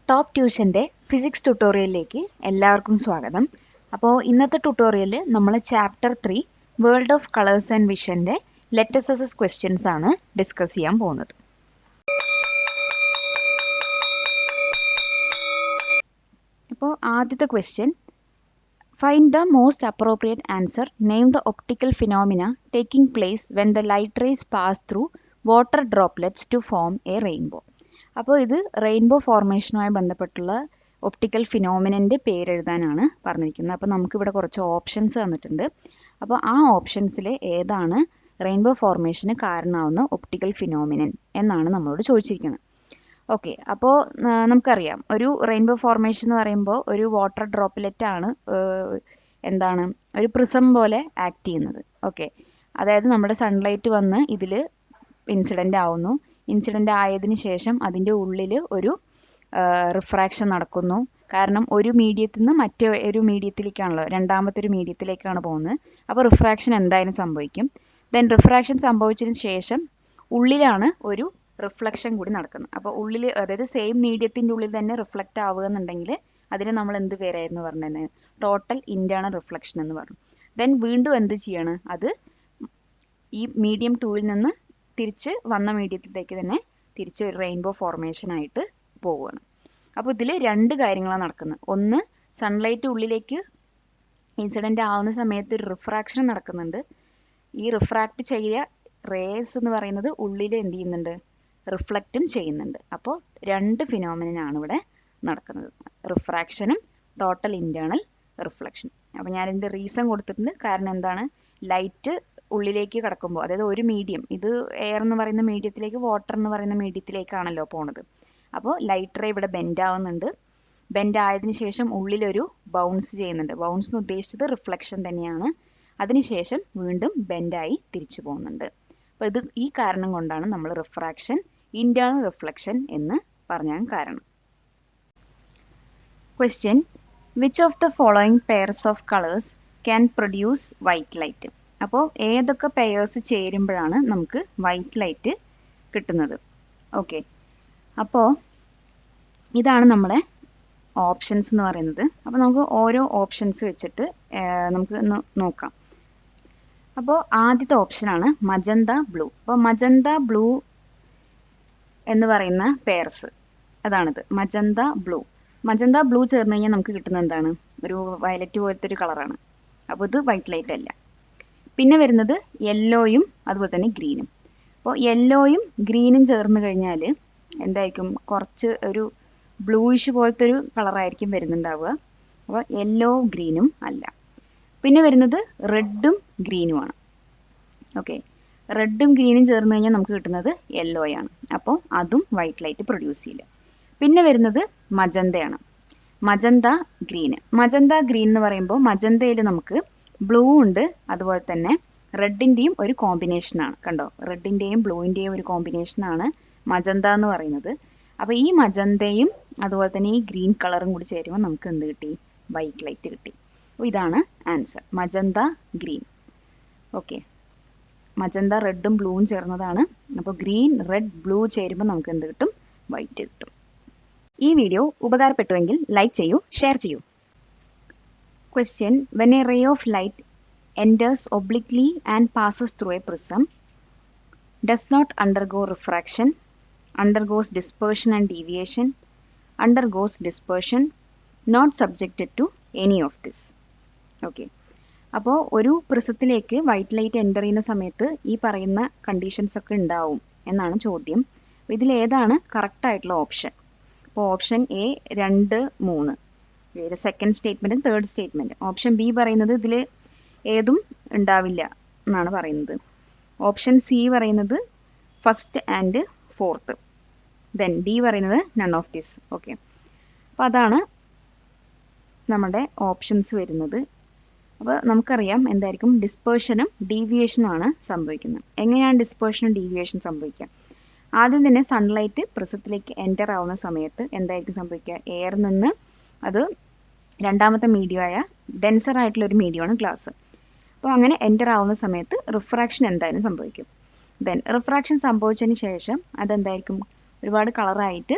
Top ട്യൂഷൻ്റെ physics ട്യൂട്ടോറിയലിലേക്ക് എല്ലാവർക്കും സ്വാഗതം. അപ്പോൾ ഇന്നത്തെ ട്യൂട്ടോറിയലിൽ നമ്മൾ chapter 3 world of colours and വിഷൻ്റെ ലെറ്റസസ് ക്വസ്റ്റ്യൻസ് ആണ് ഡിസ്കസ് ചെയ്യാൻ പോകുന്നത്. അപ്പോൾ ആദ്യത്തെ question, find the most appropriate answer, name the optical phenomena taking place when the light rays pass through water droplets to form a rainbow. അപ്പോൾ ഇത് rainbow ഫോർമേഷനുമായി ബന്ധപ്പെട്ടുള്ള ഒപ്റ്റിക്കൽ ഫിനോമിനൻ്റെ പേരെഴുതാനാണ് പറഞ്ഞിരിക്കുന്നത്. അപ്പോൾ നമുക്കിവിടെ കുറച്ച് ഓപ്ഷൻസ് തന്നിട്ടുണ്ട്. അപ്പോൾ ആ ഓപ്ഷൻസിൽ ഏതാണ് റെയിൻബോ ഫോർമേഷന് കാരണമാവുന്ന ഒപ്റ്റിക്കൽ ഫിനോമിനൻ എന്നാണ് നമ്മളോട് ചോദിച്ചിരിക്കുന്നത്. ഓക്കെ, അപ്പോൾ നമുക്കറിയാം ഒരു റെയിൻബോ ഫോർമേഷൻ എന്ന് പറയുമ്പോൾ ഒരു വാട്ടർ ഡ്രോപ്ലെറ്റ് ആണ് എന്താണ് ഒരു പ്രിസം പോലെ ആക്ട് ചെയ്യുന്നത്. ഓക്കെ, അതായത് നമ്മുടെ സൺലൈറ്റ് വന്ന് ഇതിൽ ഇൻസിഡൻ്റ് ആവുന്നു. ഇൻസിഡൻ്റ് ആയതിനു ശേഷം അതിൻ്റെ ഉള്ളിൽ ഒരു റിഫ്രാക്ഷൻ നടക്കുന്നു. കാരണം ഒരു മീഡിയത്തിൽ നിന്ന് മറ്റൊരു മീഡിയത്തിലേക്കാണല്ലോ, രണ്ടാമത്തെ ഒരു മീഡിയത്തിലേക്കാണ് പോകുന്നത്. അപ്പോൾ റിഫ്രാക്ഷൻ എന്തായാലും സംഭവിക്കും. ദെൻ റിഫ്രാക്ഷൻ സംഭവിച്ചതിന് ശേഷം ഉള്ളിലാണ് ഒരു റിഫ്ലക്ഷൻ കൂടി നടക്കുന്നത്. അപ്പോൾ ഉള്ളിൽ, അതായത് സെയിം മീഡിയത്തിൻ്റെ ഉള്ളിൽ തന്നെ റിഫ്ലക്റ്റ് ആവുക എന്നുണ്ടെങ്കിൽ അതിന് നമ്മൾ എന്ത് പേരായിരുന്നു പറഞ്ഞത്? ടോട്ടൽ ഇൻറ്റേർണൽ റിഫ്ലക്ഷൻ എന്ന് പറഞ്ഞു. ദെൻ വീണ്ടും എന്ത് ചെയ്യാണ്? അത് ഈ മീഡിയം 2ൽ നിന്ന് തിരിച്ച് വന്ന മീഡിയത്തിലേക്ക് തന്നെ തിരിച്ച് ഒരു റെയിൻബോ ഫോർമേഷൻ ആയിട്ട് പോവുകയാണ്. അപ്പോൾ ഇതിൽ രണ്ട് കാര്യങ്ങളാണ് നടക്കുന്നത്. ഒന്ന്, സൺലൈറ്റ് ഉള്ളിലേക്ക് ഇൻസിഡൻ്റ് ആവുന്ന സമയത്ത് ഒരു റിഫ്രാക്ഷൻ നടക്കുന്നുണ്ട്. ഈ റിഫ്രാക്റ്റ് ചെയ്ത റേസ് എന്ന് പറയുന്നത് ഉള്ളിൽ എന്ത് ചെയ്യുന്നുണ്ട്? റിഫ്ലക്റ്റും ചെയ്യുന്നുണ്ട്. അപ്പോൾ രണ്ട് ഫിനോമിനനാണ് ഇവിടെ നടക്കുന്നത്, റിഫ്രാക്ഷനും ടോട്ടൽ ഇൻറ്റേർണൽ റിഫ്ലക്ഷൻ. അപ്പോൾ ഞാനിതിൻ്റെ റീസൺ കൊടുത്തിട്ടുണ്ട്. കാരണം എന്താണ്? ലൈറ്റ് ഉള്ളിലേക്ക് കടക്കുമ്പോൾ, അതായത് ഒരു മീഡിയം, ഇത് എയർ എന്ന് പറയുന്ന മീഡിയത്തിലേക്ക് വാട്ടർ എന്ന് പറയുന്ന മീഡിയത്തിലേക്കാണല്ലോ പോണത്. അപ്പോൾ ലൈറ്റ് റേ ഇവിടെ ബെൻഡ് ആവുന്നുണ്ട്. ബെൻഡ് ആയതിനു ശേഷം ഉള്ളിലൊരു ബൗൺസ് ചെയ്യുന്നുണ്ട്. ബൗൺസ് എന്ന് ഉദ്ദേശിച്ചത് റിഫ്ലക്ഷൻ തന്നെയാണ്. അതിനുശേഷം വീണ്ടും ബെൻഡായി തിരിച്ചു പോകുന്നുണ്ട്. അപ്പോൾ ഇത് ഈ കാരണം കൊണ്ടാണ് നമ്മൾ റിഫ്രാക്ഷൻ, ഇൻറ്റേർണൽ റിഫ്ലക്ഷൻ എന്ന് പറയാൻ കാരണം. Question, which of the following pairs of colours can produce white light? അപ്പോൾ ഏതൊക്കെ പെയേഴ്സ് ചേരുമ്പോഴാണ് നമുക്ക് വൈറ്റ് ലൈറ്റ് കിട്ടുന്നത്? ഓക്കെ, അപ്പോൾ ഇതാണ് നമ്മുടെ ഓപ്ഷൻസ് എന്ന് പറയുന്നത്. അപ്പോൾ നമുക്ക് ഓരോ ഓപ്ഷൻസ് വെച്ചിട്ട് നമുക്ക് നോക്കാം. അപ്പോൾ ആദ്യത്തെ ഓപ്ഷനാണ് മജന്ത ബ്ലൂ. അപ്പോൾ മജന്ത ബ്ലൂ എന്ന് പറയുന്ന പെയർസ് അതാണിത്, മജന്ത ബ്ലൂ. മജന്ത ബ്ലൂ ചേർന്ന് കഴിഞ്ഞാൽ നമുക്ക് കിട്ടുന്നത് എന്താണ്? ഒരു വയലറ്റ് പോലത്തെ ഒരു കളറാണ്. അപ്പോൾ ഇത് വൈറ്റ് ലൈറ്റ് അല്ല. പിന്നെ വരുന്നത് യെല്ലോയും അതുപോലെ തന്നെ ഗ്രീനും. അപ്പോൾ യെല്ലോയും ഗ്രീനും ചേർന്ന് കഴിഞ്ഞാൽ എന്തായിരിക്കും? കുറച്ച് ഒരു ബ്ലൂയിഷ് പോലത്തെ ഒരു കളറായിരിക്കും വരുന്നുണ്ടാവുക. അപ്പോൾ യെല്ലോ ഗ്രീനും അല്ല. പിന്നെ വരുന്നത് റെഡും ഗ്രീനുമാണ്. ഓക്കെ, റെഡും ഗ്രീനും ചേർന്ന് കഴിഞ്ഞാൽ നമുക്ക് കിട്ടുന്നത് യെല്ലോയാണ്. അപ്പോൾ അതും വൈറ്റ് ലൈറ്റ് പ്രൊഡ്യൂസ് ചെയ്യില്ല. പിന്നെ വരുന്നത് മജന്തയാണ്, മജന്ത ഗ്രീന്. മജന്ത ഗ്രീൻ എന്ന് പറയുമ്പോൾ മജന്തയിൽ നമുക്ക് ബ്ലൂ ഉണ്ട്, അതുപോലെ തന്നെ റെഡിൻ്റെയും ഒരു കോമ്പിനേഷനാണ്. കണ്ടോ, റെഡിൻ്റെയും ബ്ലൂവിൻ്റെയും ഒരു കോമ്പിനേഷനാണ് മജന്ത എന്ന് പറയുന്നത്. അപ്പോൾ ഈ മജന്തയും അതുപോലെ തന്നെ ഈ ഗ്രീൻ കളറും കൂടി ചേരുമ്പോൾ നമുക്ക് എന്ത് കിട്ടി? വൈറ്റ് ലൈറ്റ് കിട്ടി. അപ്പോൾ ഇതാണ് answer, magenta green. Okay, magenta റെഡും ബ്ലൂവും ചേർന്നതാണ്. അപ്പോൾ ഗ്രീൻ റെഡ് ബ്ലൂ ചേരുമ്പോൾ നമുക്ക് എന്ത് കിട്ടും? വൈറ്റ് കിട്ടും. ഈ വീഡിയോ ഉപകാരപ്പെട്ടുവെങ്കിൽ ലൈക്ക് ചെയ്യൂ, ഷെയർ ചെയ്യൂ. Question, when a ray of light enters obliquely and passes through a prism, does not undergo refraction, undergoes dispersion and deviation, undergoes dispersion, not subjected to any of this. Okay. അപ്പോൾ ഒരു പ്രിസത്തിലേക്ക് white light enter ചെയ്യുന്ന സമയത്ത് ഈ പറയുന്ന conditions ഒക്കെ ഉണ്ടാവും എന്നാണ് ചോദ്യം. ഇതിൽ ഏതാണ് കറക്റ്റ് ആയിട്ടുള്ള ഓപ്ഷൻ? അപ്പോൾ ഓപ്ഷൻ എ 2, 3, സെക്കൻഡ് സ്റ്റേറ്റ്മെൻറ്റും തേർഡ് സ്റ്റേറ്റ്മെൻറ്റ്. ഓപ്ഷൻ ബി പറയുന്നത് ഇതിൽ ഏതും ഉണ്ടാവില്ല എന്നാണ് പറയുന്നത്. ഓപ്ഷൻ സി പറയുന്നത് first and fourth. Then D പറയുന്നത് നൺ ഓഫ് ദിസ്. ഓക്കെ, അപ്പോൾ അതാണ് നമ്മുടെ ഓപ്ഷൻസ് വരുന്നത്. അപ്പോൾ നമുക്കറിയാം എന്തായിരിക്കും? ഡിസ്പേർഷനും ഡീവിയേഷനും ആണ് സംഭവിക്കുന്നത്. എങ്ങനെയാണ് ഡിസ്പേർഷനും ഡീവിയേഷൻ സംഭവിക്കുക? ആദ്യം തന്നെ സൺലൈറ്റ് പ്രിസത്തിലേക്ക് എൻ്റർ ആവുന്ന സമയത്ത് എന്തായിരിക്കും സംഭവിക്കുക? എയറിൽ നിന്ന് അത് രണ്ടാമത്തെ മീഡിയമായ ഡെൻസർ ആയിട്ടുള്ള ഒരു മീഡിയമാണ് ഗ്ലാസ്. അപ്പോൾ അങ്ങനെ എൻ്റർ ആവുന്ന സമയത്ത് റിഫ്രാക്ഷൻ എന്തായാലും സംഭവിക്കും. ദെൻ റിഫ്രാക്ഷൻ സംഭവിച്ചതിന് ശേഷം അതെന്തായിരിക്കും? ഒരുപാട് കളറായിട്ട്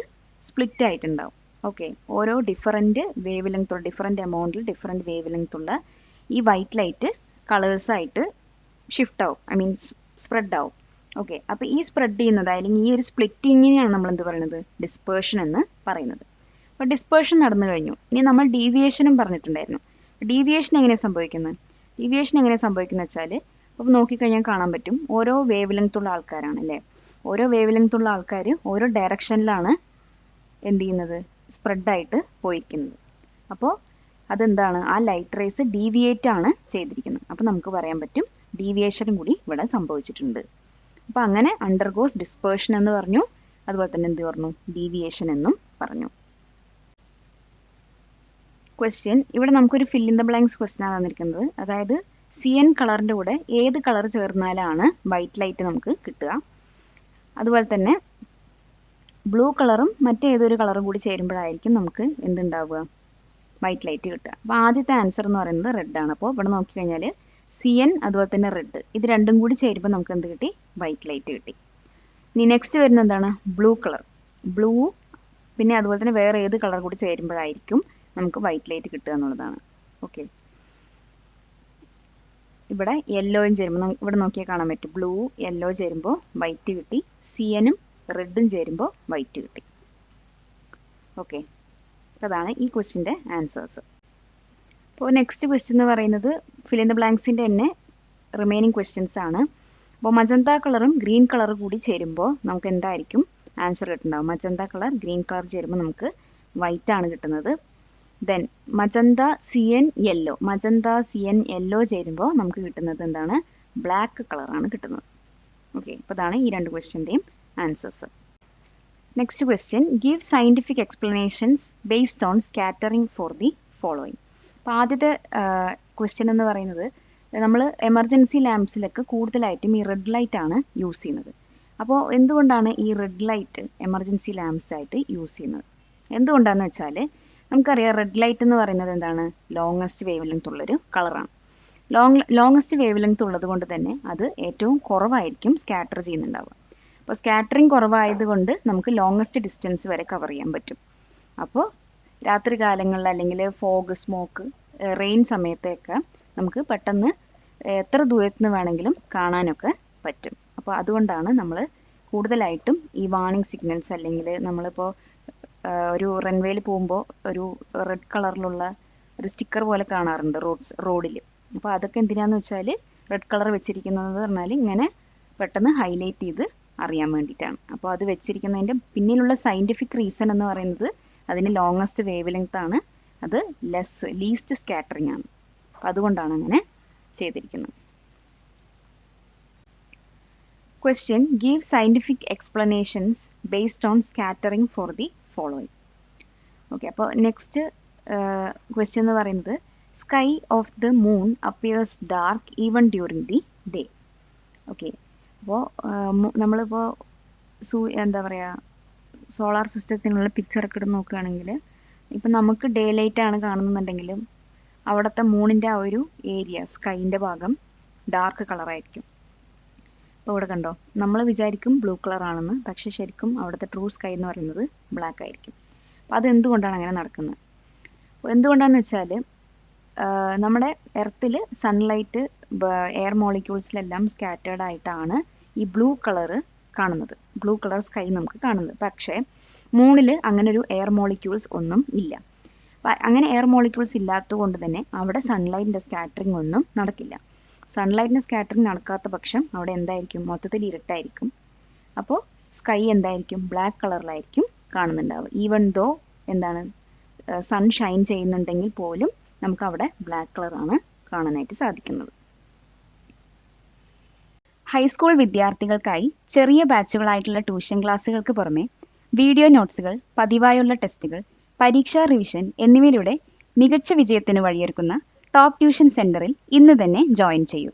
സ്പ്ലിറ്റ് ആയിട്ടുണ്ടാവും. ഓക്കെ, ഓരോ ഡിഫറെൻറ്റ് വേവ് ലെങ്ത്തുള്ള, ഡിഫറെൻറ്റ് എമൗണ്ടിൽ ഡിഫറെൻറ്റ് വേവ് ലെങ്ത്തുള്ള ഈ വൈറ്റ് ലൈറ്റ് കളേഴ്സായിട്ട് ഷിഫ്റ്റ് ആവും, ഐ മീൻസ് സ്പ്രെഡ് ആവും. ഓക്കെ, അപ്പോൾ ഈ സ്പ്രെഡ് ചെയ്യുന്നത് അല്ലെങ്കിൽ ഈ ഒരു സ്പ്ലിറ്റിങ്ങിനെയാണ് നമ്മൾ എന്ത് പറയുന്നത്, ഡിസ്പേർഷൻ എന്ന് പറയുന്നത്. അപ്പോൾ ഡിസ്പേർഷൻ നടന്നു കഴിഞ്ഞു. ഇനി നമ്മൾ ഡീവിയേഷനും പറഞ്ഞിട്ടുണ്ടായിരുന്നു. ഡീവിയേഷൻ എങ്ങനെ സംഭവിക്കുന്നത്? ഡീവിയേഷൻ എങ്ങനെ സംഭവിക്കുന്നത് വെച്ചാൽ, അപ്പോൾ നോക്കിക്കഴിഞ്ഞാൽ കാണാൻ പറ്റും ഓരോ വേവ് ലെങ്ത്തുള്ള ആൾക്കാരാണ് അല്ലേ, ഓരോ വേവ് ലെങ്ത്തുള്ള ആൾക്കാർ ഓരോ ഡയറക്ഷനിലാണ് എന്ത് ചെയ്യുന്നത്, സ്പ്രെഡായിട്ട് പോയിരിക്കുന്നത്. അപ്പോൾ അതെന്താണ്, ആ ലൈറ്റ് റേസ് ഡീവിയേറ്റ് ആണ് ചെയ്തിരിക്കുന്നത്. അപ്പോൾ നമുക്ക് പറയാൻ പറ്റും ഡീവിയേഷനും കൂടി ഇവിടെ സംഭവിച്ചിട്ടുണ്ട്. അപ്പോൾ അങ്ങനെ അണ്ടർഗോസ് ഡിസ്പേർഷൻ എന്ന് പറഞ്ഞു, അതുപോലെ തന്നെ എന്ത് പറഞ്ഞു, ഡീവിയേഷൻ എന്നും പറഞ്ഞു. ക്വസ്റ്റ്യൻ, ഇവിടെ നമുക്കൊരു fill in the blanks question ആണ് തന്നിരിക്കുന്നത്. അതായത് CN കളറിൻ്റെ കൂടെ ഏത് കളർ ചേർന്നാലാണ് വൈറ്റ് ലൈറ്റ് നമുക്ക് കിട്ടുക, അതുപോലെ തന്നെ ബ്ലൂ കളറും മറ്റേതൊരു കളറും കൂടി ചേരുമ്പോഴായിരിക്കും നമുക്ക് എന്തുണ്ടാവുക, വൈറ്റ് ലൈറ്റ് കിട്ടുക. അപ്പോൾ ആദ്യത്തെ ആൻസർ എന്ന് പറയുന്നത് റെഡ് ആണ്. അപ്പോൾ ഇവിടെ നോക്കിക്കഴിഞ്ഞാൽ CN അതുപോലെ തന്നെ റെഡ്, ഇത് രണ്ടും കൂടി ചേരുമ്പോൾ നമുക്ക് എന്ത് കിട്ടി, വൈറ്റ് ലൈറ്റ് കിട്ടി. ഇനി നെക്സ്റ്റ് വരുന്നത് എന്താണ്, ബ്ലൂ കളർ. ബ്ലൂ പിന്നെ അതുപോലെ തന്നെ വേറെ ഏത് കളർ കൂടി ചേരുമ്പോഴായിരിക്കും നമുക്ക് വൈറ്റ് ലൈറ്റ് കിട്ടുക എന്നുള്ളതാണ്. ഓക്കെ, ഇവിടെ യെല്ലോയും ചേരുമ്പോൾ ഇവിടെ നോക്കിയാൽ കാണാൻ പറ്റും, ബ്ലൂ യെല്ലോ ചേരുമ്പോൾ വൈറ്റ് കിട്ടി, CNും റെഡും ചേരുമ്പോൾ വൈറ്റ് കിട്ടി. ഓക്കെ, അതാണ് ഈ ക്വസ്റ്റിൻ്റെ ആൻസേഴ്സ്. അപ്പോൾ നെക്സ്റ്റ് ക്വസ്റ്റ്യൻ എന്ന് പറയുന്നത് ഫിൽ ഇൻ ദ ബ്ലാങ്ക്സിൻ്റെ തന്നെ റിമൈനിങ് ക്വസ്റ്റ്യൻസ് ആണ്. അപ്പോൾ മജന്ത കളറും ഗ്രീൻ കളറും കൂടി ചേരുമ്പോൾ നമുക്ക് എന്തായിരിക്കും ആൻസർ കിട്ടുന്നുണ്ടാവും. മജന്ത കളർ ഗ്രീൻ കളർ ചേരുമ്പോൾ നമുക്ക് വൈറ്റ് ആണ് കിട്ടുന്നത്. Then magenta CN yellow, magenta CN yellow ചേരുമ്പോൾ നമുക്ക് കിട്ടുന്നത് എന്താണ്, ബ്ലാക്ക് കളറാണ് കിട്ടുന്നത്. ഓക്കെ, അപ്പോൾ അതാണ് ഈ രണ്ട് ക്വസ്റ്റ്യൻ്റെയും answers. Next question, give scientific explanations based on scattering for the following. അപ്പോൾ ആദ്യത്തെ ക്വസ്റ്റ്യൻ എന്ന് പറയുന്നത്, നമ്മൾ എമർജൻസി ലാംപ്സിലൊക്കെ കൂടുതലായിട്ടും ഈ റെഡ് ലൈറ്റ് ആണ് യൂസ് ചെയ്യുന്നത്. അപ്പോൾ എന്തുകൊണ്ടാണ് ഈ റെഡ് ലൈറ്റ് എമർജൻസി ലാംപ്സ് ആയിട്ട് യൂസ് ചെയ്യുന്നത്? എന്തുകൊണ്ടാണെന്ന് വെച്ചാൽ നമുക്കറിയാം റെഡ് ലൈറ്റ് എന്ന് പറയുന്നത് എന്താണ്, ലോങ്ങസ്റ്റ് വേവ് ലെങ്ത് ഉള്ളൊരു കളറാണ്. ലോങ്ങസ്റ്റ് വേവ് ലെങ്ത് ഉള്ളത് കൊണ്ട് തന്നെ അത് ഏറ്റവും കുറവായിരിക്കും സ്കാറ്റർ ചെയ്യുന്നുണ്ടാവുക. അപ്പോൾ സ്കാറ്ററിങ് കുറവായതുകൊണ്ട് നമുക്ക് ലോങ്ങസ്റ്റ് ഡിസ്റ്റൻസ് വരെ കവർ ചെയ്യാൻ പറ്റും. അപ്പോൾ രാത്രി കാലങ്ങളിൽ അല്ലെങ്കിൽ ഫോഗ്, സ്മോക്ക്, റെയിൻ സമയത്തൊക്കെ നമുക്ക് പെട്ടെന്ന് എത്ര ദൂരത്ത് നിന്ന് വേണമെങ്കിലും കാണാനൊക്കെ പറ്റും. അപ്പോൾ അതുകൊണ്ടാണ് നമ്മൾ കൂടുതലായിട്ടും ഈ വാർണിംഗ് സിഗ്നൽസ്, അല്ലെങ്കിൽ നമ്മളിപ്പോൾ ഒരു റൺവേയിൽ പോകുമ്പോൾ ഒരു റെഡ് കളറിലുള്ള ഒരു സ്റ്റിക്കർ പോലെ കാണാറുണ്ട് റോഡിൽ. അപ്പോൾ അതൊക്കെ എന്തിനാന്ന് വെച്ചാൽ റെഡ് കളർ വെച്ചിരിക്കുന്നത് പറഞ്ഞാൽ ഇങ്ങനെ പെട്ടെന്ന് ഹൈലൈറ്റ് ചെയ്ത് അറിയാൻ വേണ്ടിയിട്ടാണ്. അപ്പോൾ അത് വെച്ചിരിക്കുന്നതിൻ്റെ പിന്നിലുള്ള സയൻറ്റിഫിക് റീസൺ എന്ന് പറയുന്നത് അതിന് ലോങ്ങസ്റ്റ് വേവ് ലെങ്ത് ആണ്, അത് ലീസ്റ്റ് സ്കാറ്ററിംഗ് ആണ്. അപ്പോൾ അതുകൊണ്ടാണ് അങ്ങനെ ചെയ്തിരിക്കുന്നത്. Question, give scientific explanations based on scattering for the following. Okay, അപ്പോൾ നെക്സ്റ്റ് ക്വസ്റ്റ്യൻ എന്ന് പറയുന്നത്, sky of the moon appears dark even during the day. Okay, അപ്പോൾ നമ്മളിപ്പോൾ എന്താ പറയുക, സോളാർ സിസ്റ്റത്തിനുള്ള പിക്ചറൊക്കെ എടുത്ത് നോക്കുകയാണെങ്കിൽ ഇപ്പം നമുക്ക് ഡേ ലൈറ്റ് ആണ് കാണുന്നുണ്ടെങ്കിലും അവിടുത്തെ മൂണിൻ്റെ ആ ഒരു ഏരിയ, സ്കൈൻ്റെ ഭാഗം ഡാർക്ക് കളറായിരിക്കും. അപ്പോൾ ഇവിടെ കണ്ടോ, നമ്മൾ വിചാരിക്കും ബ്ലൂ കളറാണെന്ന്, പക്ഷെ ശരിക്കും അവിടുത്തെ ട്രൂ സ്കൈ എന്ന് പറയുന്നത് ബ്ലാക്ക് ആയിരിക്കും. അപ്പോൾ അതെന്തുകൊണ്ടാണ് അങ്ങനെ നടക്കുന്നത്? എന്തുകൊണ്ടാണെന്ന് വെച്ചാൽ നമ്മുടെ എർത്തിൽ സൺലൈറ്റ് എയർ മോളിക്യൂൾസിലെല്ലാം സ്കാറ്റേർഡ് ആയിട്ടാണ് ഈ ബ്ലൂ കളറ് കാണുന്നത്, ബ്ലൂ കളർ സ്കൈ നമുക്ക് കാണുന്നത്. പക്ഷേ മൂണിൽ അങ്ങനെ ഒരു എയർ മോളിക്യൂൾസ് ഒന്നും ഇല്ല. അങ്ങനെ എയർ മോളിക്യൂൾസ് ഇല്ലാത്തത് കൊണ്ട് തന്നെ അവിടെ സൺലൈറ്റിൻ്റെ സ്കാറ്ററിംഗ് ഒന്നും നടക്കില്ല. സൺലൈറ്റിൻ്റെ സ്കാറ്ററിംഗ് നടക്കാത്ത പക്ഷം അവിടെ എന്തായിരിക്കും, മൊത്തത്തിൽ ഇരുട്ടായിരിക്കും. അപ്പോൾ സ്കൈ എന്തായിരിക്കും, ബ്ലാക്ക് കളറിലായിരിക്കും കാണുന്നുണ്ടാവുക. ഈവൻ ദോ എന്താണ് സൺ ഷൈൻ ചെയ്യുന്നുണ്ടെങ്കിൽ പോലും നമുക്ക് അവിടെ ബ്ലാക്ക് കളറാണ് കാണാനായിട്ട് സാധിക്കുന്നത്. ഹൈസ്കൂൾ വിദ്യാർത്ഥികൾക്കായി ചെറിയ ബാച്ചുകളായിട്ടുള്ള ട്യൂഷൻ ക്ലാസ്സുകൾക്ക് പുറമെ വീഡിയോ നോട്ട്സുകൾ, പതിവായുള്ള ടെസ്റ്റുകൾ, പരീക്ഷാ റിവിഷൻ എന്നിവയിലൂടെ മികച്ച വിജയത്തിന് വഴിയൊരുക്കുന്ന ടോപ്പ് ട്യൂഷൻ സെൻറ്ററിൽ ഇന്ന് തന്നെ ജോയിൻ ചെയ്യൂ.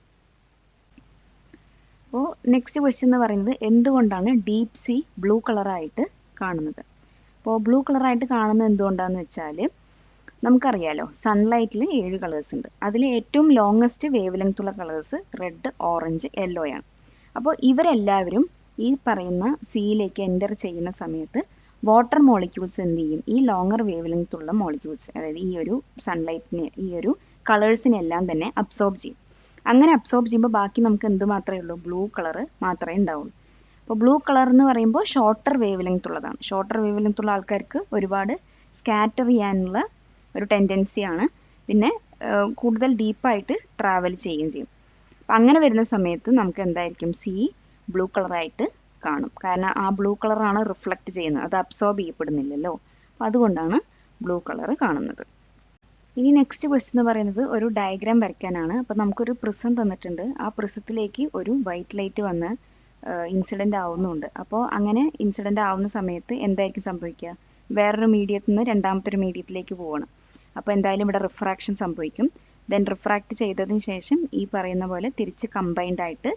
അപ്പോൾ നെക്സ്റ്റ് ക്വസ്റ്റ്യൻ എന്ന് പറയുന്നത്, എന്തുകൊണ്ടാണ് ഡീപ് സീ ബ്ലൂ കളറായിട്ട് കാണുന്നത്? അപ്പോൾ ബ്ലൂ കളറായിട്ട് കാണുന്നത് എന്തുകൊണ്ടാണെന്ന് വെച്ചാൽ നമുക്കറിയാലോ സൺലൈറ്റിൽ 7 കളേഴ്സ് ഉണ്ട്. അതിൽ ഏറ്റവും ലോങ്ങസ്റ്റ് വേവ് ലെങ്ത് ഉള്ള കളേഴ്സ് റെഡ്, ഓറഞ്ച്, യെല്ലോയാണ്. അപ്പോൾ ഇവരെല്ലാവരും ഈ പറയുന്ന സീയിലേക്ക് എൻ്റർ ചെയ്യുന്ന സമയത്ത് വാട്ടർ മോളിക്യൂൾസ് എന്ത് ചെയ്യും, ഈ ലോങ്ങർ വേവ് ലെങ്ത് ഉള്ള മോളിക്യൂൾസ്, അതായത് ഈ ഒരു സൺലൈറ്റിനെ, ഈ ഒരു കളേഴ്സിനെല്ലാം തന്നെ അബ്സോർബ് ചെയ്യും. അങ്ങനെ അബ്സോർബ് ചെയ്യുമ്പോൾ ബാക്കി നമുക്ക് എന്ത് മാത്രമേ ഉള്ളൂ, ബ്ലൂ കളർ മാത്രമേ ഉണ്ടാവുള്ളൂ. അപ്പോൾ ബ്ലൂ കളർ എന്ന് പറയുമ്പോൾ ഷോർട്ടർ വേവ് ലെങ്ത് ഉള്ളതാണ്. ഷോർട്ടർ വേവ് ലെങ്ത് ഉള്ള ആൾക്കാർക്ക് ഒരുപാട് സ്കാറ്റർ ചെയ്യാനുള്ള ഒരു ടെൻഡൻസിയാണ്, പിന്നെ കൂടുതൽ ഡീപ്പായിട്ട് ട്രാവൽ ചെയ്യുകയും ചെയ്യും. അപ്പം അങ്ങനെ വരുന്ന സമയത്ത് നമുക്ക് എന്തായിരിക്കും, സി ബ്ലൂ കളറായിട്ട് കാണും. കാരണം ആ ബ്ലൂ കളറാണ് റിഫ്ലക്റ്റ് ചെയ്യുന്നത്, അത് അബ്സോർബ് ചെയ്യപ്പെടുന്നില്ലല്ലോ. അപ്പം അതുകൊണ്ടാണ് ബ്ലൂ കളർ കാണുന്നത്. ഇനി നെക്സ്റ്റ് ക്വസ്റ്റ്യൻ എന്ന് പറയുന്നത് ഒരു ഡയഗ്രാം വരയ്ക്കാനാണ്. അപ്പോൾ നമുക്കൊരു പ്രിസം തന്നിട്ടുണ്ട്, ആ പ്രിസത്തിലേക്ക് ഒരു വൈറ്റ് ലൈറ്റ് വന്ന് ഇൻസിഡൻ്റ് ആവുന്നുണ്ട്. അപ്പോൾ അങ്ങനെ ഇൻസിഡൻ്റ് ആവുന്ന സമയത്ത് എന്തായിരിക്കും സംഭവിക്കുക, വേറൊരു മീഡിയത്തിൽ നിന്ന് രണ്ടാമത്തെ ഒരു മീഡിയത്തിലേക്ക് പോവാണ്. അപ്പോൾ എന്തായാലും ഇവിടെ റിഫ്രാക്ഷൻ സംഭവിക്കും. ദെൻ റിഫ്രാക്റ്റ് ചെയ്തതിന് ശേഷം ഈ പറയുന്ന പോലെ തിരിച്ച് കമ്പൈൻഡ് ആയിട്ട്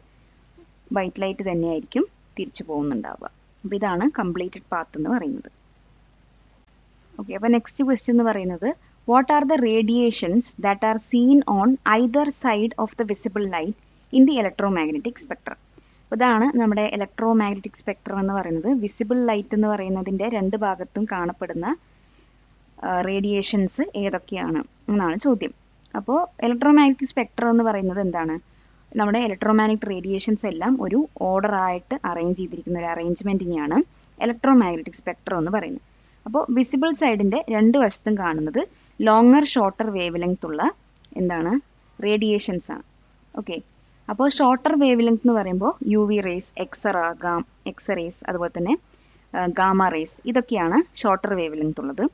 വൈറ്റ് ലൈറ്റ് തന്നെയായിരിക്കും തിരിച്ചു പോകുന്നുണ്ടാവുക. അപ്പോൾ ഇതാണ് കംപ്ലീറ്റഡ് പാത്ത് എന്ന് പറയുന്നത്. ഓക്കെ, അപ്പോൾ നെക്സ്റ്റ് ക്വസ്റ്റ്യൻ എന്ന് പറയുന്നത് what are the radiations that are seen on either side of the visible light in the electromagnetic spectrum. ഇതാണ് നമ്മുടെ ഇലക്ട്രോമാഗ്നറ്റിക് സ്പെക്ട്രം എന്ന് പറയുന്നത്. വിസിബിൾ ലൈറ്റ് എന്ന് പറയുന്നതിൻ്റെ രണ്ട് ഭാഗത്തും കാണപ്പെടുന്ന റേഡിയേഷൻസ് ഏതൊക്കെയാണ് എന്നാണ് ചോദ്യം. അപ്പോൾ ഇലക്ട്രോമാഗ്നറ്റിക് സ്പെക്ട്രം എന്ന് പറയുന്നത് എന്താണ്, നമ്മുടെ ഇലക്ട്രോമാഗ്നറ്റിക് റേഡിയേഷൻസ് എല്ലാം ഒരു ഓർഡർ ആയിട്ട് അറേഞ്ച് ചെയ്തിരിക്കുന്ന ഒരു അറേഞ്ച്മെൻറ്റിനെയാണ് ഇലക്ട്രോമാഗ്നറ്റിക് സ്പെക്ട്രം എന്ന് പറയുന്നത്. അപ്പോൾ വിസിബിൾ സൈഡിൻ്റെ രണ്ട് വശത്തും കാണുന്നത് ലോങ്ങർ ഷോർട്ടർ വേവ് ലെങ്ത് ഉള്ള എന്താണ്, റേഡിയേഷൻസ് ആണ്. ഓക്കെ, അപ്പോൾ ഷോർട്ടർ വേവ് ലെങ്ത് എന്ന് പറയുമ്പോൾ യു വി റേസ്, എക്സറേസ്, അതുപോലെ തന്നെ ഗാമ റേസ്, ഇതൊക്കെയാണ് ഷോർട്ടർ വേവ് ലെങ്ത് ഉള്ളത്.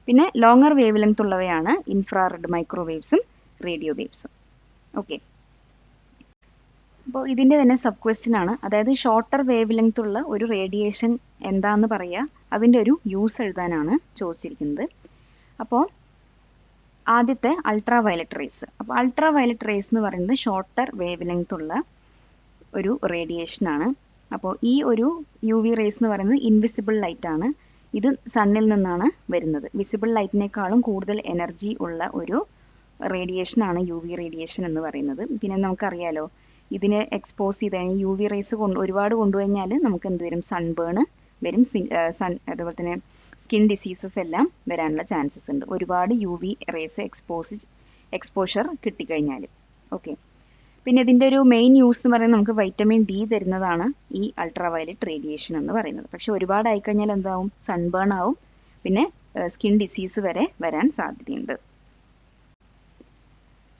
പിന്നെ ലോങ്ങർ വേവ് ലെങ്ത് ഉള്ളവയാണ് ഇൻഫ്രാറെഡ്, മൈക്രോവേവ്സും റേഡിയോ വേവ്സും. ഓക്കെ, അപ്പോൾ ഇതിൻ്റെ തന്നെ സബ് ക്വസ്റ്റ്യൻ ആണ്, അതായത് ഷോർട്ടർ വേവ് ലെങ്ത് ഉള്ള ഒരു റേഡിയേഷൻ എന്താണെന്ന് പറയുക, അതിൻ്റെ ഒരു യൂസ് എഴുതാനാണ് ചോദിച്ചിരിക്കുന്നത്. അപ്പോൾ ആദ്യത്തെ അൾട്രാ വയലറ്റ് റേസ്. അപ്പോൾ അൾട്രാ വയലറ്റ് റേസ് എന്ന് പറയുന്നത് ഷോർട്ടർ വേവ് ലെങ്ത് ഉള്ള ഒരു റേഡിയേഷനാണ്. അപ്പോൾ ഈ ഒരു യു വി റേസ് എന്ന് പറയുന്നത് ഇൻവിസിബിൾ ലൈറ്റ് ആണ്. ഇത് സണ്ണിൽ നിന്നാണ് വരുന്നത്. വിസിബിൾ ലൈറ്റിനേക്കാളും കൂടുതൽ എനർജി ഉള്ള ഒരു റേഡിയേഷനാണ് യു വി റേഡിയേഷൻ എന്ന് പറയുന്നത്. പിന്നെ നമുക്കറിയാലോ, ഇതിനെ എക്സ്പോസ് ചെയ്ത് കഴിഞ്ഞാൽ യു വി റേസ് ഒരുപാട് കൊണ്ടുകഴിഞ്ഞാൽ നമുക്ക് എന്ത് വരും, സൺബേൺ വരും, അതുപോലെ തന്നെ സ്കിൻ ഡിസീസസ് എല്ലാം വരാനുള്ള ചാൻസസ് ഉണ്ട്, ഒരുപാട് യു വി റേസ് എക്സ്പോഷർ കിട്ടിക്കഴിഞ്ഞാൽ. ഓക്കെ, പിന്നെ ഇതിൻ്റെ ഒരു മെയിൻ യൂസ് എന്ന് പറയുന്നത് നമുക്ക് വൈറ്റമിൻ ഡി തരുന്നതാണ് ഈ അൾട്രാ വയലറ്റ് റേഡിയേഷൻ എന്ന് പറയുന്നത്. പക്ഷെ ഒരുപാട് ആയിക്കഴിഞ്ഞാൽ എന്താവും, സൺബേൺ ആവും, പിന്നെ സ്കിൻ ഡിസീസ് വരെ വരാൻ സാധ്യതയുണ്ട്.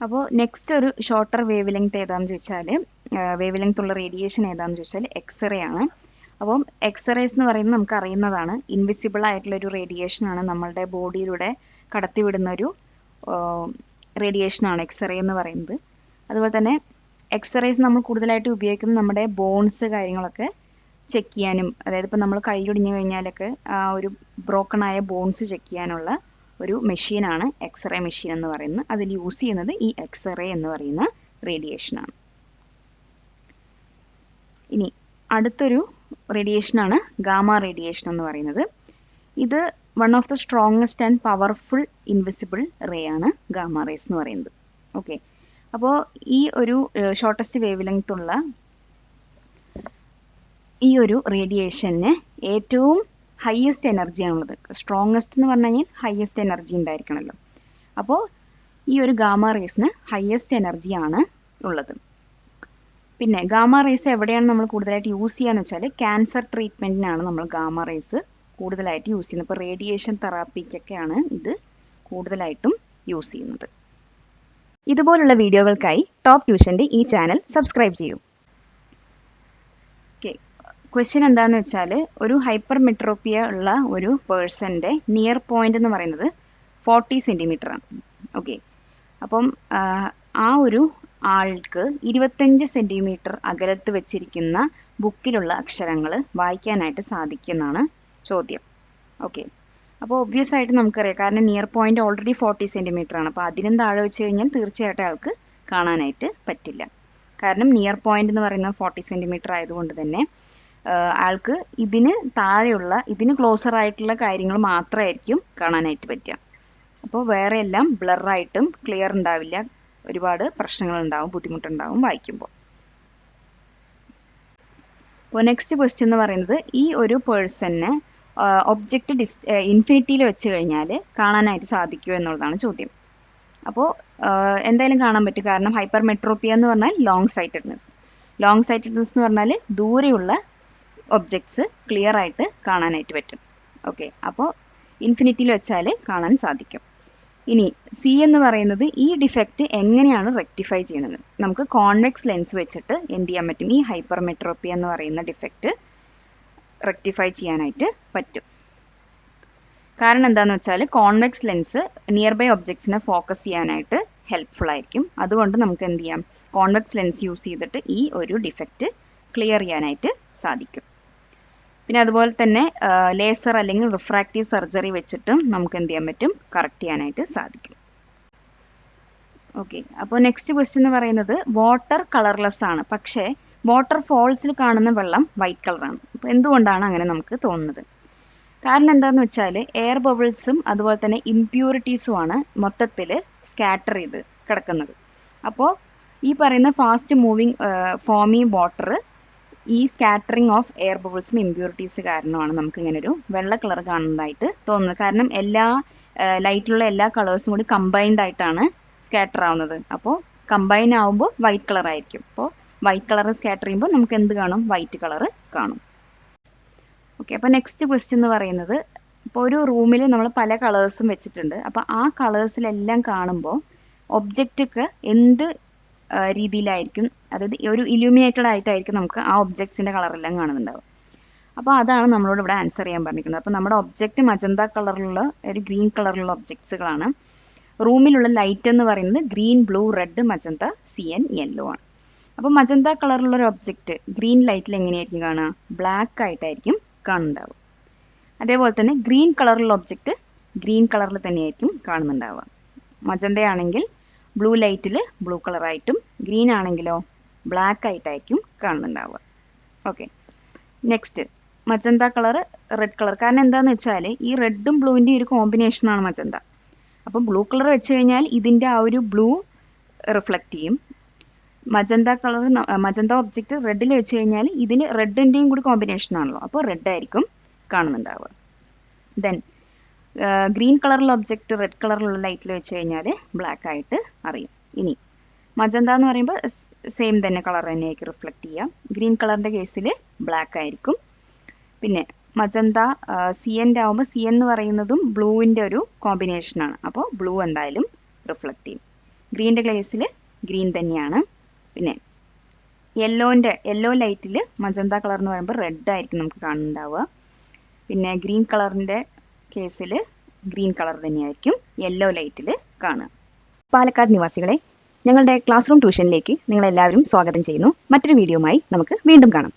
അപ്പോൾ നെക്സ്റ്റ് ഒരു ഷോർട്ടർ വേവ് ലെങ്ത് ഏതാണെന്ന് ചോദിച്ചാൽ, വേവ് ലെങ്ത് ഉള്ള റേഡിയേഷൻ ഏതാണെന്ന് ചോദിച്ചാൽ എക്സ്റേ ആണ്. അപ്പം എക്സ്റേസ് എന്ന് പറയുന്നത് നമുക്ക് അറിയുന്നതാണ്, ഇൻവിസിബിൾ ആയിട്ടുള്ളൊരു റേഡിയേഷനാണ്, നമ്മളുടെ ബോഡിയിലൂടെ കടത്തിവിടുന്ന ഒരു റേഡിയേഷനാണ് എക്സ്റേ എന്ന് പറയുന്നത്. അതുപോലെ തന്നെ എക്സ്റേസ് നമ്മൾ കൂടുതലായിട്ട് ഉപയോഗിക്കുന്നത് നമ്മുടെ ബോൺസ് കാര്യങ്ങളൊക്കെ ചെക്ക് ചെയ്യാനും, അതായത് ഇപ്പോൾ നമ്മൾ കൈയൊടിഞ്ഞു കഴിഞ്ഞാലൊക്കെ ആ ഒരു ബ്രോക്കൺ ആയ ബോൺസ് ചെക്ക് ചെയ്യാനുള്ള ഒരു മെഷീനാണ് എക്സ്റേ മെഷീൻ എന്ന് പറയുന്നത്. അതിൽ യൂസ് ചെയ്യുന്നത് ഈ എക്സ്റേ എന്ന് പറയുന്ന റേഡിയേഷനാണ്. ഇനി അടുത്തൊരു റേഡിയേഷനാണ് ഗാമ റേഡിയേഷൻ എന്ന് പറയുന്നത്. ഇത് one of the strongest and powerful invisible ray ആണ് ഗാമ റേസ് എന്ന് പറയുന്നത്. ഓക്കെ, അപ്പോൾ ഈ ഒരു ഷോർട്ടസ്റ്റ് വേവ് ലെങ്ത് ഉള്ള ഈ ഒരു റേഡിയേഷന് ഏറ്റവും ഹയസ്റ്റ് എനർജിയാണുള്ളത്. സ്ട്രോങ്ങസ്റ്റ് എന്ന് പറഞ്ഞു കഴിഞ്ഞാൽ ഹയസ്റ്റ് എനർജി ഉണ്ടായിരിക്കണമല്ലോ. അപ്പോൾ ഈ ഒരു ഗാമ റേസിന് ഹയസ്റ്റ് എനർജിയാണ് ഉള്ളത്. പിന്നെ ഗാമ റേസ് എവിടെയാണ് നമ്മൾ കൂടുതലായിട്ട് യൂസ് ചെയ്യാന്ന് വെച്ചാൽ ക്യാൻസർ ട്രീറ്റ്മെൻറ്റിനാണ് നമ്മൾ ഗാമ റേസ് കൂടുതലായിട്ട് യൂസ് ചെയ്യുന്നത്. ഇപ്പോൾ റേഡിയേഷൻ തെറാപ്പിക്കൊക്കെയാണ് ഇത് കൂടുതലായിട്ടും യൂസ് ചെയ്യുന്നത്. ഇതുപോലുള്ള വീഡിയോകൾക്കായി ടോപ്പ് ട്യൂഷൻ്റെ ഈ ചാനൽ സബ്സ്ക്രൈബ് ചെയ്യൂ. ഓക്കെ, ക്വസ്റ്റ്യൻ എന്താണെന്ന് വെച്ചാൽ ഒരു ഹൈപ്പർ മെട്രോപ്പിയ ഉള്ള ഒരു പേഴ്സൻ്റെ നിയർ പോയിന്റ് എന്ന് പറയുന്നത് 40 സെൻറ്റിമീറ്റർ ആണ്. ഓക്കെ, അപ്പം ആ ഒരു ആൾക്ക് 25 സെൻറ്റിമീറ്റർ അകലത്ത് വെച്ചിരിക്കുന്ന ബുക്കിലുള്ള അക്ഷരങ്ങൾ വായിക്കാനായിട്ട് സാധിക്കുമെന്നാണ് ചോദ്യം. ഓക്കെ, അപ്പോൾ ഒബ്വിയസ് ആയിട്ട് നമുക്കറിയാം, കാരണം നിയർ പോയിന്റ് ഓൾറെഡി 40 സെൻറ്റിമീറ്റർ ആണ്. അപ്പോൾ അതിനും താഴെ വെച്ച് കഴിഞ്ഞാൽ തീർച്ചയായിട്ടും ആൾക്ക് കാണാനായിട്ട് പറ്റില്ല. കാരണം നിയർ പോയിന്റ് എന്ന് പറയുന്നത് 40 സെൻറ്റിമീറ്റർ ആയതുകൊണ്ട് തന്നെ ആൾക്ക് ഇതിന് താഴെയുള്ള, ഇതിന് ക്ലോസർ ആയിട്ടുള്ള കാര്യങ്ങൾ മാത്രമായിരിക്കും കാണാനായിട്ട് പറ്റുക. അപ്പോൾ വേറെ എല്ലാം ബ്ലറായിട്ടും ക്ലിയർ ഉണ്ടാവില്ല, ഒരുപാട് പ്രശ്നങ്ങളുണ്ടാവും, ബുദ്ധിമുട്ടുണ്ടാവും വായിക്കുമ്പോൾ. അപ്പോൾ നെക്സ്റ്റ് ക്വസ്റ്റ്യൻ എന്ന് പറയുന്നത് ഈ ഒരു പേഴ്സണിന് ഒബ്ജക്റ്റ് ഇൻഫിനിറ്റിയിൽ വെച്ച് കഴിഞ്ഞാൽ കാണാനായിട്ട് സാധിക്കുമോ എന്നുള്ളതാണ് ചോദ്യം. അപ്പോൾ എന്തായാലും കാണാൻ പറ്റും, കാരണം ഹൈപ്പർ മെട്രോപ്പിയ എന്ന് പറഞ്ഞാൽ ലോങ് സൈറ്റഡ്നെസ്. ലോങ് സൈറ്റഡ്നെസ് എന്ന് പറഞ്ഞാൽ ദൂരെയുള്ള ഒബ്ജക്ട്സ് ക്ലിയർ ആയിട്ട് കാണാനായിട്ട് പറ്റും. ഓക്കെ, അപ്പോൾ ഇൻഫിനിറ്റിയിൽ വെച്ചാൽ കാണാൻ സാധിക്കും. ഇനി സി എന്ന് പറയുന്നത് ഈ ഡിഫക്റ്റ് എങ്ങനെയാണ് റെക്ടിഫൈ ചെയ്യുന്നത്? നമുക്ക് കോൺവെക്സ് ലെൻസ് വെച്ചിട്ട് എന്ത് ചെയ്യാൻ പറ്റും? ഈ ഹൈപ്പർ മെട്രോപ്പിയ എന്ന് പറയുന്ന ഡിഫക്റ്റ് റെക്ടിഫൈ ചെയ്യാനായിട്ട് പറ്റും. കാരണം എന്താണെന്ന് വെച്ചാൽ കോൺവെക്സ് ലെൻസ് നിയർ ബൈ ഒബ്ജക്ട്സിനെ ഫോക്കസ് ചെയ്യാനായിട്ട് ഹെൽപ്ഫുൾ ആയിരിക്കും. അതുകൊണ്ട് നമുക്ക് എന്ത് ചെയ്യാം? കോൺവെക്സ് ലെൻസ് യൂസ് ചെയ്തിട്ട് ഈ ഒരു ഡിഫക്റ്റ് ക്ലിയർ ചെയ്യാനായിട്ട് സാധിക്കും. പിന്നെ അതുപോലെ തന്നെ ലേസർ അല്ലെങ്കിൽ റിഫ്രാക്റ്റീവ് സർജറി വെച്ചിട്ടും നമുക്ക് എന്ത് ചെയ്യാൻ പറ്റും? കറക്റ്റ് ചെയ്യാനായിട്ട് സാധിക്കും. ഓക്കെ, അപ്പോൾ നെക്സ്റ്റ് ക്വസ്റ്റ്യൻ എന്ന് പറയുന്നത് വാട്ടർ കളർലെസ് ആണ്, പക്ഷേ വാട്ടർ ഫോൾസിൽ കാണുന്ന വെള്ളം വൈറ്റ് കളറാണ്. അപ്പോൾ എന്തുകൊണ്ടാണ് അങ്ങനെ നമുക്ക് തോന്നുന്നത്? കാരണം എന്താണെന്ന് വെച്ചാൽ എയർ ബബിൾസും അതുപോലെ തന്നെ ഇംപ്യൂരിറ്റീസുമാണ് മൊത്തത്തിൽ സ്കാറ്റർ ചെയ്ത് കിടക്കുന്നത്. അപ്പോൾ ഈ പറയുന്ന ഫാസ്റ്റ് മൂവിങ് ഫോമി വാട്ടർ ഈ സ്കാറ്ററിങ് ഓഫ് എയർ ബബിൾസും ഇംപ്യൂരിറ്റീസ് കാരണമാണ് നമുക്ക് ഇങ്ങനെ ഒരു വെള്ള കളർ കാണുന്നതായിട്ട് തോന്നുന്നത്. കാരണം എല്ലാ ലൈറ്റിലുള്ള എല്ലാ കളേഴ്സും കൂടി കമ്പൈൻഡ് ആയിട്ടാണ് സ്കാറ്റർ ആവുന്നത്. അപ്പോൾ കമ്പൈൻ ആവുമ്പോൾ വൈറ്റ് കളർ ആയിരിക്കും. അപ്പോൾ വൈറ്റ് കളർ സ്കാറ്റർ ചെയ്യുമ്പോൾ നമുക്ക് എന്ത് കാണും? വൈറ്റ് കളർ കാണും. ഓക്കെ, അപ്പോൾ നെക്സ്റ്റ് ക്വസ്റ്റ്യൻ എന്ന് പറയുന്നത്, ഇപ്പോൾ ഒരു റൂമിൽ നമ്മൾ പല കളേഴ്സും വെച്ചിട്ടുണ്ട്. അപ്പോൾ ആ കളേഴ്സിലെല്ലാം കാണുമ്പോൾ ഒബ്ജക്റ്റൊക്കെ എന്ത് രീതിയിലായിരിക്കും, അതായത് ഒരു ഇലൂമിനേറ്റഡ് ആയിട്ടായിരിക്കും നമുക്ക് ആ ഒബ്ജക്ട്സിൻ്റെ കളറെല്ലാം കാണുന്നുണ്ടാവും. അപ്പോൾ അതാണ് നമ്മളോട് ഇവിടെ ആൻസർ ചെയ്യാൻ പറഞ്ഞിരിക്കുന്നത്. അപ്പോൾ നമ്മുടെ ഒബ്ജക്റ്റ് മജന്ത കളറിലുള്ള ഒരു ഗ്രീൻ കളറിലുള്ള ഒബ്ജക്ട്സുകളാണ്. റൂമിലുള്ള ലൈറ്റ് എന്ന് പറയുന്നത് green, blue, red, magenta, Zion, yellow ആണ്. അപ്പോൾ മജന്ത കളറിലുള്ള ഒരു ഒബ്ജക്റ്റ് ഗ്രീൻ ലൈറ്റിൽ എങ്ങനെയായിരിക്കും കാണുക? ബ്ലാക്ക് ആയിട്ടായിരിക്കും കാണുന്നുണ്ടാവുക. അതേപോലെ തന്നെ ഗ്രീൻ കളറിലുള്ള ഒബ്ജക്റ്റ് ഗ്രീൻ കളറിൽ തന്നെയായിരിക്കും കാണുന്നുണ്ടാവുക. മജന്ത ആണെങ്കിൽ ബ്ലൂ ലൈറ്റിൽ ബ്ലൂ കളറായിട്ടും ഗ്രീൻ ആണെങ്കിലോ ബ്ലാക്ക് ആയിട്ടായിരിക്കും കാണുന്നുണ്ടാവുക. Okay, next magenta colour, red colour. കാരണം എന്താണെന്ന് വെച്ചാൽ ഈ റെഡും ബ്ലൂവിൻ്റെയും ഒരു കോമ്പിനേഷനാണ് മജന്ത. അപ്പം ബ്ലൂ കളർ വെച്ച് കഴിഞ്ഞാൽ ഇതിൻ്റെ ആ ഒരു ബ്ലൂ റിഫ്ലക്റ്റ് ചെയ്യും. മജന്ത കളർ, മജന്ത ഒബ്ജക്റ്റ് റെഡിൽ വെച്ച് കഴിഞ്ഞാൽ ഇതിൽ റെഡിൻ്റെയും കൂടി കോമ്പിനേഷൻ ആണല്ലോ, അപ്പോൾ റെഡ് ആയിരിക്കും കാണുന്നുണ്ടാവുക. ദെൻ ഗ്രീൻ കളറിലുള്ള ഒബ്ജക്റ്റ് റെഡ് കളറിലുള്ള ലൈറ്റിൽ വെച്ച് കഴിഞ്ഞാൽ ബ്ലാക്ക് ആയിട്ട് അറിയും. ഇനി മജന്ത എന്ന് പറയുമ്പോൾ സെയിം തന്നെ കളർ തന്നെയായിരിക്കും റിഫ്ലക്റ്റ് ചെയ്യുക. ഗ്രീൻ കളറിൻ്റെ കേസിൽ ബ്ലാക്ക് ആയിരിക്കും. പിന്നെ മജന്ത സിയൻ്റെ ആകുമ്പോൾ സിയൻ എന്ന് പറയുന്നതും ബ്ലൂവിൻ്റെ ഒരു കോമ്പിനേഷനാണ്, അപ്പോൾ ബ്ലൂ എന്തായാലും റിഫ്ലക്റ്റ് ചെയ്യും. ഗ്രീൻ്റെ കേസിൽ ഗ്രീൻ തന്നെയാണ്. പിന്നെ യെല്ലോ ലൈറ്റിൽ മജന്ത കളർ എന്ന് പറയുമ്പോൾ റെഡ് ആയിരിക്കും നമുക്ക് കാണുന്നുണ്ടാവുക. പിന്നെ ഗ്രീൻ കളറിൻ്റെ കേസിൽ ഗ്രീൻ കളർ തന്നെയായിരിക്കും യെല്ലോ ലൈറ്റിൽ കാണുക. പാലക്കാട് നിവാസികളെ, ഞങ്ങളുടെ ക്ലാസ് റൂം ട്യൂഷനിലേക്ക് നിങ്ങളെല്ലാവരും സ്വാഗതം ചെയ്യുന്നു. മറ്റൊരു വീഡിയോയുമായി നമുക്ക് വീണ്ടും കാണാം.